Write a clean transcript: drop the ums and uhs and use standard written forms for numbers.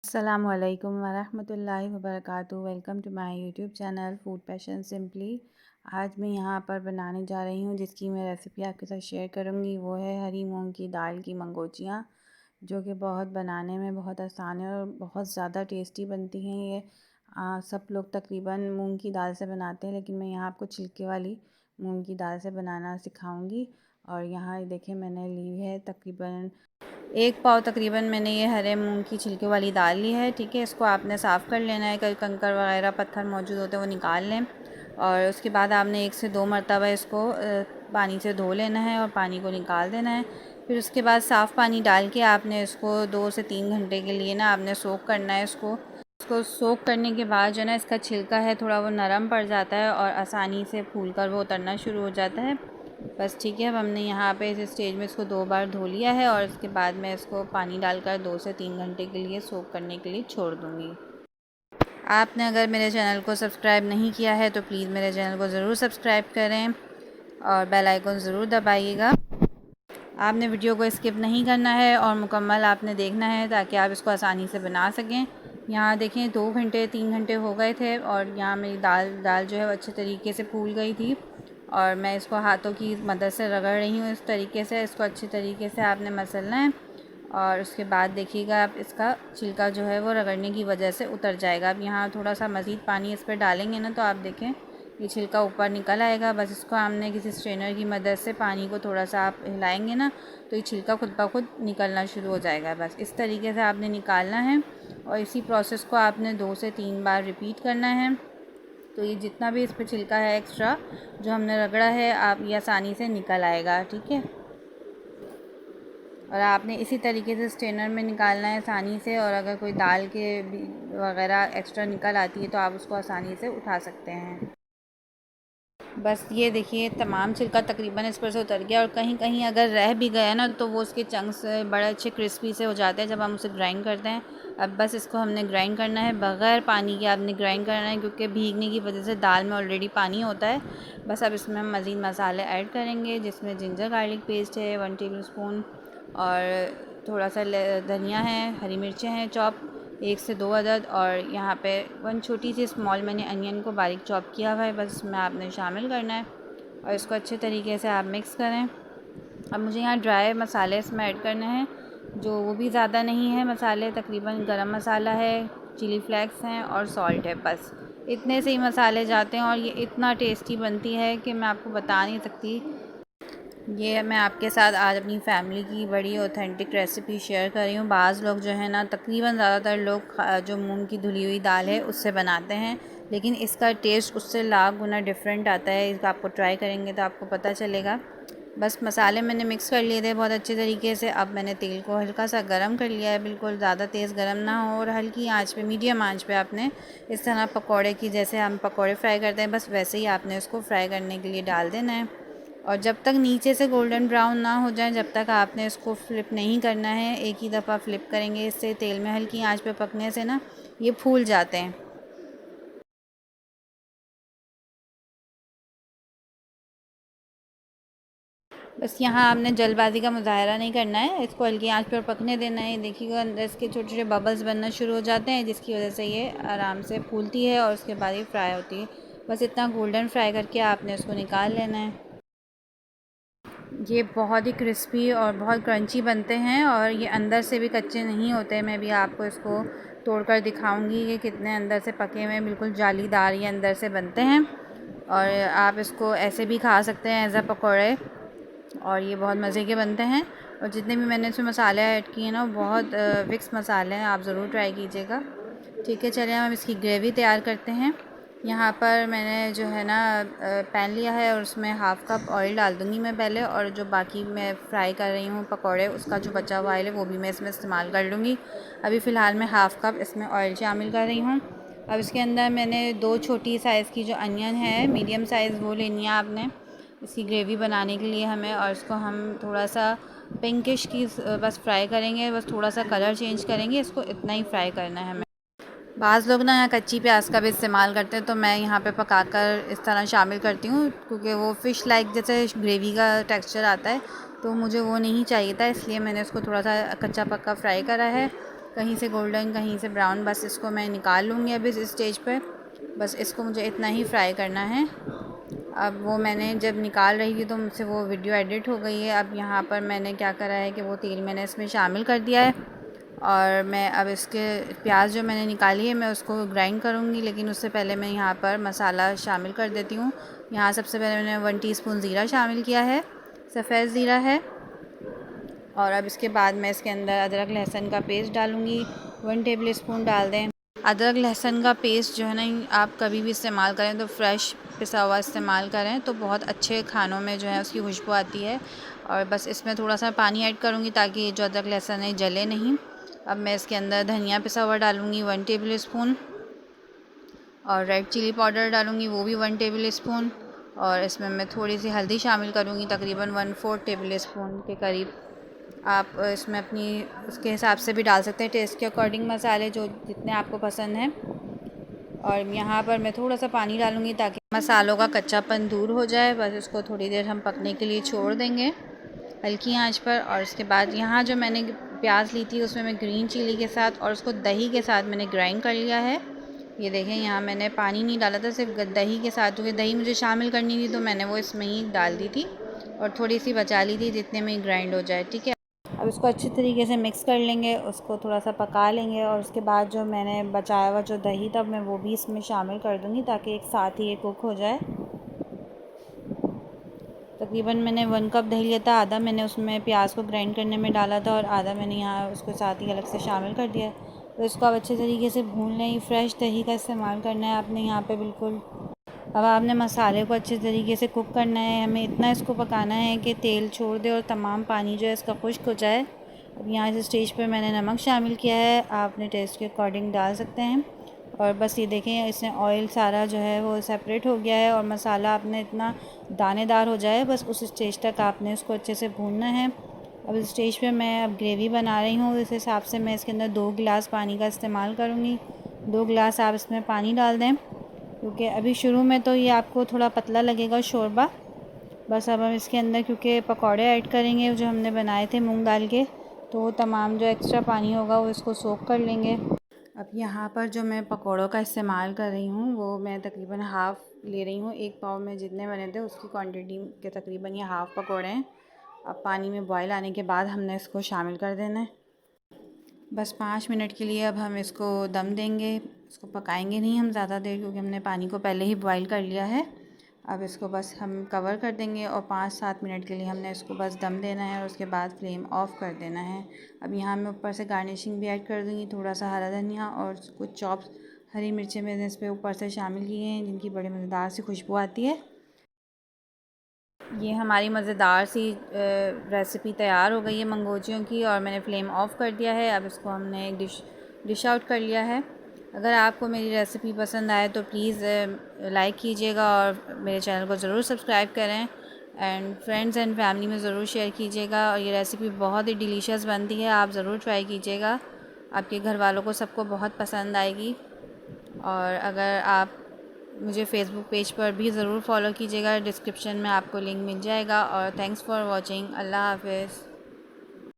अस्सलामुअलैकुम वरहमतुल्लाहि वबरकातुहू। Welcome to my YouTube channel food passion simply. आज मैं यहाँ पर बनाने जा रही हूँ जिसकी मैं रेसिपी आपके साथ शेयर करूँगी। वो है हरी मूंग की दाल की मंगोचियाँ, जो कि बहुत बनाने में बहुत आसान है और बहुत ज़्यादा टेस्टी बनती हैं। ये सब लोग तकरीबन मूंग की दाल से बनाते हैं, लेकिन मैं यहाँ आपको छिलके वाली मूंग की दाल से बनाना सिखाऊँगी। और यहाँ देखिए मैंने ली है तकरीबन 1 पाव तकरीबन मैंने ये हरे मूंग की छिलके वाली दाल ली है। ठीक है, इसको आपने साफ़ कर लेना है, कहीं कंकड़ वगैरह पत्थर मौजूद होते हैं वो निकाल लें। और उसके बाद आपने 1 से 2 मरतबा इसको पानी से धो लेना है और पानी को निकाल देना है। फिर उसके बाद साफ़ पानी डाल के आपने इसको 2 से 3 घंटे के लिए ना आपने सोक करना है। इसको सोक करने के बाद जो है ना इसका छिलका है थोड़ा वो नरम पड़ जाता है और आसानी से फूल कर वो उतरना शुरू हो जाता है। बस ठीक है, अब हमने यहाँ पे इस स्टेज में इसको 2 बार धो लिया है और इसके बाद मैं इसको पानी डालकर 2 से 3 घंटे के लिए सोक करने के लिए छोड़ दूँगी। आपने अगर मेरे चैनल को सब्सक्राइब नहीं किया है तो प्लीज़ मेरे चैनल को ज़रूर सब्सक्राइब करें और बेल आइकन ज़रूर दबाइएगा। आपने वीडियो को स्किप नहीं करना है और मुकम्मल आपने देखना है ताकि आप इसको आसानी से बना सकें। यहाँ देखें 2 घंटे 3 घंटे हो गए थे और यहाँ मेरी दाल जो है वो अच्छे तरीके से फूल गई थी और मैं इसको हाथों की मदद से रगड़ रही हूँ। इस तरीके से इसको अच्छी तरीके से आपने मसलना है और उसके बाद देखिएगा आप इसका छिलका जो है वो रगड़ने की वजह से उतर जाएगा। अब यहाँ थोड़ा सा मज़ीद पानी इस पर डालेंगे ना तो आप देखें ये छिलका ऊपर निकल आएगा। बस इसको हमने किसी स्ट्रेनर की मदद से पानी को थोड़ा सा आप हिलाएंगे ना तो ये छिलका खुद ब खुद निकलना शुरू हो जाएगा। बस इस तरीके से आपने निकालना है और इसी प्रोसेस को आपने 2 से 3 बार रिपीट करना है। तो ये जितना भी इस पर छिलका है एक्स्ट्रा जो हमने रगड़ा है आप ये आसानी से निकल आएगा। ठीक है, और आपने इसी तरीके से स्ट्रेनर में निकालना है आसानी से। और अगर कोई दाल के वगैरह एक्स्ट्रा निकल आती है तो आप उसको आसानी से उठा सकते हैं। बस ये देखिए तमाम छिलका तकरीबन इस पर से उतर गया और कहीं कहीं अगर रह भी गया ना तो वो उसके चंक्स बड़े अच्छे क्रिस्पी से हो जाते हैं जब हम उसे ग्राइंड करते हैं। अब बस इसको हमने ग्राइंड करना है, बग़ैर पानी के आपने ग्राइंड करना है क्योंकि भीगने की वजह से दाल में ऑलरेडी पानी होता है। बस अब इसमें हम मज़ीद मसाले ऐड करेंगे जिसमें जिंजर गार्लिक पेस्ट है 1 टेबलस्पून और थोड़ा सा धनिया है, हरी मिर्चें हैं चॉप 1 से 2 अदद और यहाँ पे 1 छोटी सी स्मॉल मैंने अनियन को बारीक चॉप किया हुआ है। बस इसमें आपने शामिल करना है और इसको अच्छे तरीके से आप मिक्स करें। अब मुझे यहाँ ड्राई मसाले इसमें ऐड करने हैं, जो वो भी ज़्यादा नहीं है मसाले, तकरीबन गरम मसाला है, चिली फ्लेक्स हैं और सॉल्ट है। बस इतने से ही मसाले जाते हैं और ये इतना टेस्टी बनती है कि मैं आपको बता नहीं सकती। ये मैं आपके साथ आज अपनी फैमिली की बड़ी ऑथेंटिक रेसिपी शेयर कर रही हूँ। बाज़ लोग जो है ना तकरीबन ज़्यादातर लोग जो मूंग की धुली हुई दाल है उससे बनाते हैं, लेकिन इसका टेस्ट उससे लाख गुना डिफरेंट आता है। इसका आपको ट्राई करेंगे तो आपको पता चलेगा। बस मसाले मैंने मिक्स कर लिए थे बहुत अच्छे तरीके से। अब मैंने तेल को हल्का सा गरम कर लिया है, बिल्कुल ज़्यादा तेज़ गरम ना हो और हल्की आंच पे, मीडियम आंच पे आपने इस तरह पकौड़े की, जैसे हम पकौड़े फ्राई करते हैं बस वैसे ही आपने उसको फ्राई करने के लिए डाल देना है। और जब तक नीचे से गोल्डन ब्राउन ना हो जाए जब तक आपने इसको फ्लिप नहीं करना है। एक ही दफ़ा फ्लिप करेंगे, इससे तेल में हल्की आंच पे पकने से ना ये फूल जाते हैं। बस यहाँ आपने जल्दबाजी का मुजाहरा नहीं करना है, इसको हल्की आंच पर पकने देना है। देखिएगा अंदर इसके छोटे छोटे बबल्स बनना शुरू हो जाते हैं जिसकी वजह से ये आराम से फूलती है और उसके बाद ये फ्राई होती है। बस इतना गोल्डन फ्राई करके आपने उसको निकाल लेना है। ये बहुत ही क्रिस्पी और बहुत क्रंची बनते हैं और ये अंदर से भी कच्चे नहीं होते। मैं भी आपको इसको तोड़कर दिखाऊंगी कि कितने अंदर से पके हुए, बिल्कुल जालीदार ये अंदर से बनते हैं। और आप इसको ऐसे भी खा सकते हैं एज़ अ पकौड़े और ये बहुत मज़े के बनते हैं। और जितने भी मैंने इसमें मसाले ऐड किए ना बहुत फिक्स मसाले हैं, आप ज़रूर ट्राई कीजिएगा। ठीक है, चलिए हम इसकी ग्रेवी तैयार करते हैं। यहाँ पर मैंने जो है ना पैन लिया है और उसमें हाफ़ कप ऑयल डाल दूँगी मैं पहले, और जो बाकी मैं फ्राई कर रही हूँ पकौड़े उसका जो बचा हुआ ऑयल है वो भी मैं इसमें इस्तेमाल कर लूँगी। अभी फ़िलहाल मैं हाफ़ कप इसमें ऑयल शामिल कर रही हूँ। अब इसके अंदर मैंने 2 छोटी साइज़ की जो अनियन है, मीडियम साइज़, वो लेनी है आपने इसकी ग्रेवी बनाने के लिए हमें। और इसको हम थोड़ा सा पिंकिश की बस फ्राई करेंगे, बस थोड़ा सा कलर चेंज करेंगे, इसको इतना ही फ्राई करना है हमें। बाज़ लोग ना यहाँ कच्ची प्याज का भी इस्तेमाल करते हैं, तो मैं यहाँ पे पकाकर इस तरह शामिल करती हूँ क्योंकि वो फ़िश लाइक जैसे ग्रेवी का टेक्सचर आता है तो मुझे वो नहीं चाहिए था, इसलिए मैंने उसको थोड़ा सा कच्चा पक्का फ्राई करा है। कहीं से गोल्डन कहीं से ब्राउन। बस इसको मैं निकाल लूँगी अभी इस स्टेज पे। बस इसको मुझे इतना ही फ्राई करना है। अब वो मैंने जब निकाल रही थी तो मुझसे वो वीडियो एडिट हो गई है। अब यहाँ पर मैंने क्या करा है कि वो तेल मैंने इसमें शामिल कर दिया है और मैं अब इसके प्याज जो मैंने निकाली है मैं उसको ग्राइंड करूँगी। लेकिन उससे पहले मैं यहाँ पर मसाला शामिल कर देती हूँ। यहाँ सबसे पहले मैंने 1 टीस्पून ज़ीरा शामिल किया है, सफ़ेद ज़ीरा है। और अब इसके बाद मैं इसके अंदर अदरक लहसुन का पेस्ट डालूँगी, 1 टेबल स्पून डाल दें। अदरक लहसुन का पेस्ट जो है ना, आप कभी भी इस्तेमाल करें तो फ्रेश पिसा हुआ इस्तेमाल करें तो बहुत अच्छे खानों में जो है उसकी खुशबू आती है। और बस इसमें थोड़ा सा पानी ऐड करूँगी ताकि ये जो अदरक लहसुन है जले नहीं। अब मैं इसके अंदर धनिया पिसा हुआ डालूँगी 1 टेबल स्पून, और रेड चिली पाउडर डालूँगी वो भी 1 टेबल स्पून। और इसमें मैं थोड़ी सी हल्दी शामिल करूँगी, तकरीबन 1/4 टेबल स्पून के करीब। आप इसमें अपनी उसके हिसाब से भी डाल सकते हैं, टेस्ट के अकॉर्डिंग मसाले जो जितने आपको पसंद हैं। और यहाँ पर मैं थोड़ा सा पानी डालूँगी ताकि मसालों का कच्चापन दूर हो जाए। बस इसको थोड़ी देर हम पकने के लिए छोड़ देंगे हल्की आंच पर। और उसके बाद यहाँ जो मैंने प्याज ली थी उसमें मैं ग्रीन चिली के साथ और उसको दही के साथ मैंने ग्राइंड कर लिया है। ये देखें, यहाँ मैंने पानी नहीं डाला था, सिर्फ दही के साथ, क्योंकि दही मुझे शामिल करनी थी तो मैंने वो इसमें ही डाल दी थी और थोड़ी सी बचा ली थी जितने में ग्राइंड हो जाए। ठीक है, अब इसको अच्छी तरीके से मिक्स कर लेंगे, उसको थोड़ा सा पका लेंगे। और उसके बाद जो मैंने बचाया हुआ जो दही था मैं वो भी इसमें शामिल कर दूँगी ताकि एक साथ ही ये कुक हो जाए। तकरीबन मैंने 1 कप दही लिया था, आधा मैंने उसमें प्याज को ग्राइंड करने में डाला था और आधा मैंने यहाँ उसको साथ ही अलग से शामिल कर दिया। तो इसको अब अच्छे तरीके से भून लें। फ्रेश दही का इस्तेमाल करना है आपने यहाँ पे बिल्कुल। अब आपने मसाले को अच्छे तरीके से कुक करना है। हमें इतना इसको पकाना है कि तेल छोड़ दे और तमाम पानी जो है इसका खुश्क हो जाए। अब यहाँ इस स्टेज पर मैंने नमक शामिल किया है, आपने टेस्ट के अकॉर्डिंग डाल सकते हैं। और बस ये देखें, इसमें ऑयल सारा जो है वो सेपरेट हो गया है और मसाला आपने इतना दानेदार हो जाए, बस उस स्टेज तक आपने इसको अच्छे से भूनना है। अब इस स्टेज पे मैं अब ग्रेवी बना रही हूँ, इस हिसाब से मैं इसके अंदर 2 गिलास पानी का इस्तेमाल करूँगी। 2 गिलास आप इसमें पानी डाल दें, क्योंकि अभी शुरू में तो ये आपको थोड़ा पतला लगेगा शोरबा। बस अब हम इसके अंदर क्योंकि पकौड़े ऐड करेंगे जो हमने बनाए थे मूंग दाल के, तो वो तमाम जो एक्स्ट्रा पानी होगा वो इसको सोख कर लेंगे। अब यहाँ पर जो मैं पकौड़ों का इस्तेमाल कर रही हूँ वो मैं तकरीबन हाफ़ ले रही हूँ। 1 पाव में जितने बने थे उसकी क्वांटिटी के तकरीबन ये हाफ़ पकौड़े हैं। अब पानी में बॉयल आने के बाद हमने इसको शामिल कर देना है। बस 5 मिनट के लिए अब हम इसको दम देंगे, इसको पकाएंगे नहीं हम ज़्यादा देर, क्योंकि हमने पानी को पहले ही बॉयल कर लिया है। अब इसको बस हम कवर कर देंगे और 5-7 मिनट के लिए हमने इसको बस दम देना है और उसके बाद फ्लेम ऑफ़ कर देना है। अब यहाँ मैं ऊपर से गार्निशिंग भी ऐड कर दूँगी, थोड़ा सा हरा धनिया और कुछ चॉप्स हरी मिर्चें मैंने इस पर ऊपर से शामिल की हैं, जिनकी बड़ी मज़ेदार सी खुशबू आती है। ये हमारी मज़ेदार सी रेसिपी तैयार हो गई है मंगोजियों की, और मैंने फ्लेम ऑफ़ कर दिया है। अब इसको हमने डिश आउट कर लिया है। अगर आपको मेरी रेसिपी पसंद आए तो प्लीज़ लाइक कीजिएगा और मेरे चैनल को ज़रूर सब्सक्राइब करें एंड फ्रेंड्स एंड फैमिली में ज़रूर शेयर कीजिएगा। और ये रेसिपी बहुत ही डिलीशियस बनती है, आप ज़रूर ट्राई कीजिएगा, आपके घर वालों को सबको बहुत पसंद आएगी। और अगर आप मुझे फ़ेसबुक पेज पर भी ज़रूर फॉलो कीजिएगा, डिस्क्रिप्शन में आपको लिंक मिल जाएगा। और थैंक्स फॉर वॉचिंग। अल्लाह हाफ़िज़।